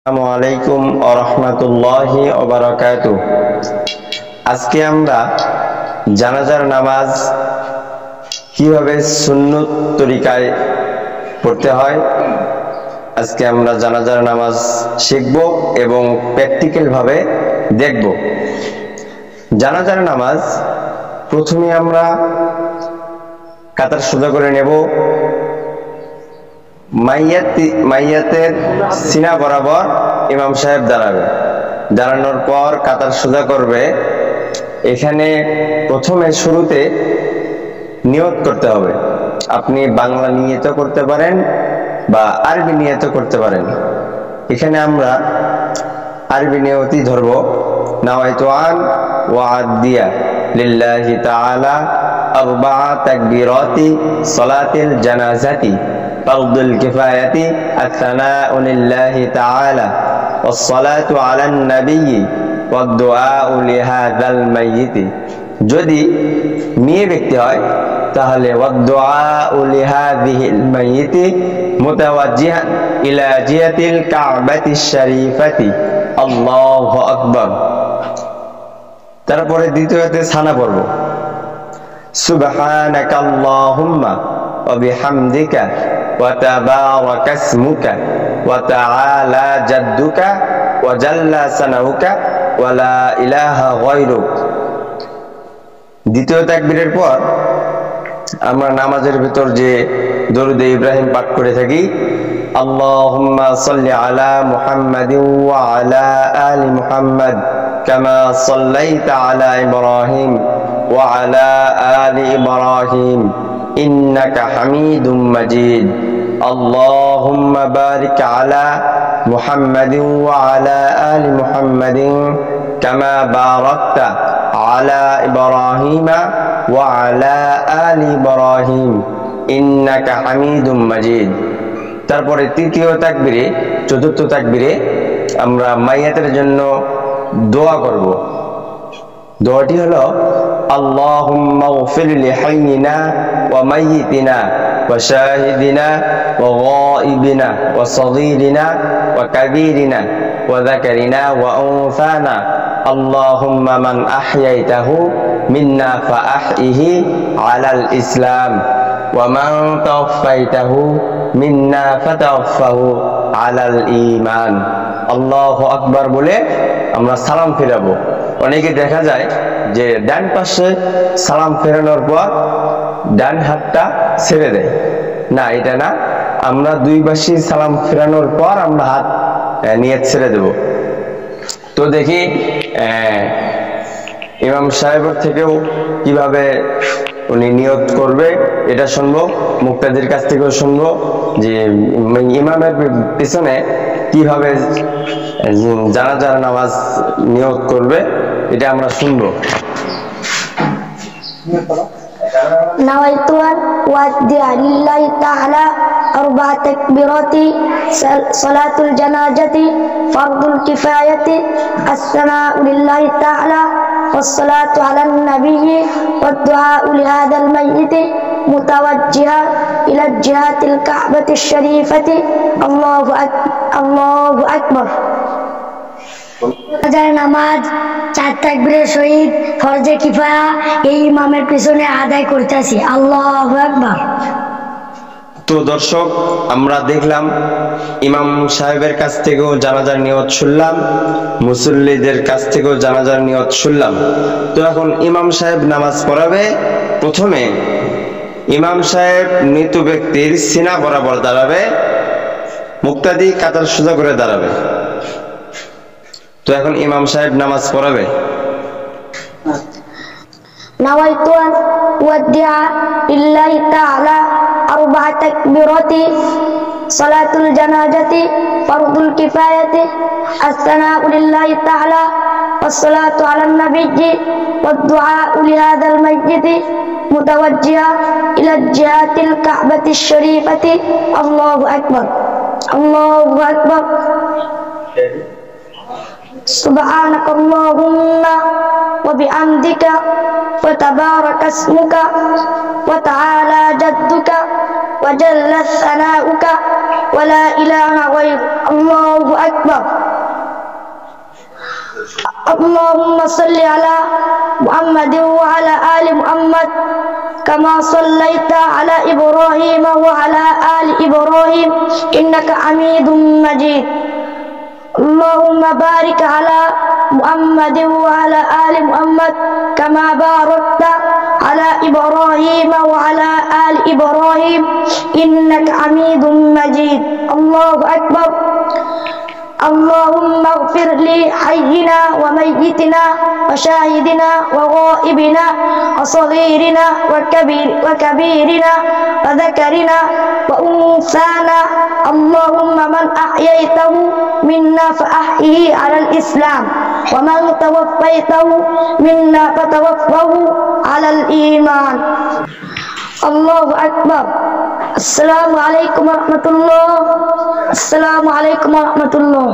আসসালামু আলাইকুম ওয়া রাহমাতুল্লাহি ওয়া বারাকাতুহু। আজকে আমরা জানাজার নামাজ কিভাবে সুন্নত তরিকায় পড়তে হয় আজকে আমরা জানাজার নামাজ শিখব এবং প্র্যাকটিক্যাল ভাবে দেখব। জানাজার নামাজ প্রথমে আমরা কাতার সোজা করে নেব। মাইয়াতের সিনা বরাবর ইমাম সাহেব দাঁড়াবে। দাঁড়ানোর পর কাতার সোজা করবে। এখানে প্রথমে শুরুতে নিয়ত করতে হবে। আপনি বাংলা নিয়ত করতে পারেন বা আরবি নিয়ত করতে পারেন। এখানে আমরা আরবি নিয়তই ধরব। নাওয়াইতু আন ওয়া আদিয়া লিল্লাহি তাআলা আরবাআ তাকবীরাতি সালাতিল জানাজাতি ফারদুল কিফায়াতি আস-সানাউ লিল্লাহি তাআলা ওয়াস-সালাতু আলান নাবিয়্যি ওয়াদ-দুআউ লিহাযাল মাইয়িতি। যদি মেয়ে ব্যক্তি হয় তাহলে ওয়াদ-দুআউ লিহাযিহিল মাইয়িতি মুতাওয়াজ্জিহান ইলা জিহাতিল কাবাতিশ শরীফাতি। আল্লাহু আকবার। তারপরে দ্বিতীয়তে সানা পড়ব। সুবহানাকাল্লাহুম্মা ওয়া বিহামদিকা ওয়া তাবারাকা ইসমুকা ওয়া তাআলা জাদ্দুকা ওয়া জাল্লা সানাউকা ওয়া লা ইলাহা গায়রুক। দ্বিতীয় তাকবীরের পর আমরা নামাজের ভিতর যে দরুদ ইব্রাহিম পাঠ করে থাকি, আল্লাহুম্মা সাল্লি আলা মুহাম্মাদিন ওয়া আলা আলি মুহাম্মাদ কামা সাল্লাইতা আলা ইব্রাহিম ওয়া আলা আলি ইব্রাহিম ইন্নাকা হামিদুম মাজিদ। আল্লাহুম্মা বারিক আলা মুহাম্মাদিন ওয়া আলা আলি মুহাম্মাদিন কামা বারাকতা আলা ইব্রাহিম ওয়া আলা আলি ইব্রাহিম ইন্নাকা হামিদুম মাজিদ। তারপরে তৃতীয় তাকবীরে, চতুর্থ তাকবীরে আমরা মাইয়াতের জন্য দোয়া করব। দোয়াটি হলো আল্লাহুম্মা গফির লিহাইয়িনা ওয়া মাইয়িতিনা ওয়া শাহিদিনা ওয়া গায়িবিনা ওয়া সগীরিনা ওয়া কাবীরিনা ওয়া যাকারিনা ওয়া উনসানা। আল্লাহুম্মা মান আহয়াইতাহু মিন্না ফাআহইহি আলাল ইসলাম ওয়া মান তাওফাইতাহু মিন্না ফাতাওফাহু আলাল ঈমান। আল্লাহু আকবার বলে আমরা সালাম ফেরাবো। অনেকে দেখা যায় যে ডান পাশে সালাম ফেরানোর পর ডান হাতটা ছেড়ে দেয়। না, এটা না। আমরা দুই পাশে সালাম ফেরানোর পর আমরা হাত নিয়ত ছেড়ে দেব। তো দেখি ইমাম সাহেবের থেকেও কিভাবে উনি নিয়ত করবে এটা শুনবো, মুক্তাদির কাছ থেকেও শুনবো যে ইমামের পিছনে কিভাবে জানাজার নামাজ নিয়ত করবে এটা আমরা শুনবো। নাওয়াইতু আন ওয়াদ্দিআ লিল্লাহি তাআলা আরবাআ তাকবীরাতি সালাতুল জানাজাতি ফারদুল কিফায়াতি আস-সানাউ লিল্লাহি তাআলা ওয়াস-সালাতু আলান নাবিয়্যি ওয়াদ-দুআউ লিহাযাল মাইয়িতি মুতাওয়াজ্জিহা ইলা জিহাতিল কাবাতিশ শরীফাতি। আল্লাহু আকবার। জানাজার নামাজ 4 তাকবীরের সহিত ফরজে কিফায়া এই ইমামের পিছনে আদায় করতেছি। আল্লাহু আকবার। তো দর্শক, আমরা দেখলাম ইমাম সাহেবের কাছ থেকেও জানাজার নিয়ত শুনলাম, মুসল্লিদের কাছ থেকেও জানাজার নিয়ত শুনলাম। তো এখন ইমাম সাহেব নামাজ পড়াবে। প্রথমে ইমাম সাহেব মৃত ব্যক্তির সিনা বরাবর দাঁড়াবে, মুক্তাদি কাতার সোজা করে দাঁড়াবে। তো এখন ইমাম সাহেব নামাজ পড়াবে। নাওয়াইতু আন ওয়াদ্দিআ লিল্লাহি তাআলা আরবাআ তাকবীরাতি সালাতুল জানাজাতি ফারদুল কিফায়াতি আস-সানাউ লিল্লাহি তাআলা ওয়াস-সালাতু আলান নাবিয়্যি ওয়াদ-দুআউ লিহাযাল মাইয়িতি মুতাওয়াজ্জিহা ইলা জিহাতিল কাবাতিশ শরীফাতি। আল্লাহু আকবার। আল্লাহু আকবার। সুবহানাকাল্লাহুম্মা ওয়া বিহামদিকা ওয়া তাবারাকা ইসমুকা ওয়া তাআলা জাদ্দুকা ওয়া জাল্লা সানাউকা ولا إله غيرك الله أكبر اللهم صل على محمد وعلى آل محمد كما صليت على إبراهيم وعلى آل إبراهيم إنك حميد مجيد اللهم بارك على محمد وعلى آل محمد كما باركت على إبراهيم وعلى آل إبراهيم إنك حميد مجيد الله أكبر اللهم اغفر لحينا وميتنا وشاهدنا وغائبنا وصغيرنا وكبيرنا وذكرنا وأنثانا اللهم من أحييته منا فأحيه على الإسلام ومن توفيته منا فتوفه على الإيمان الله أكبر السلام عليكم ورحمة الله السلام عليكم ورحمة الله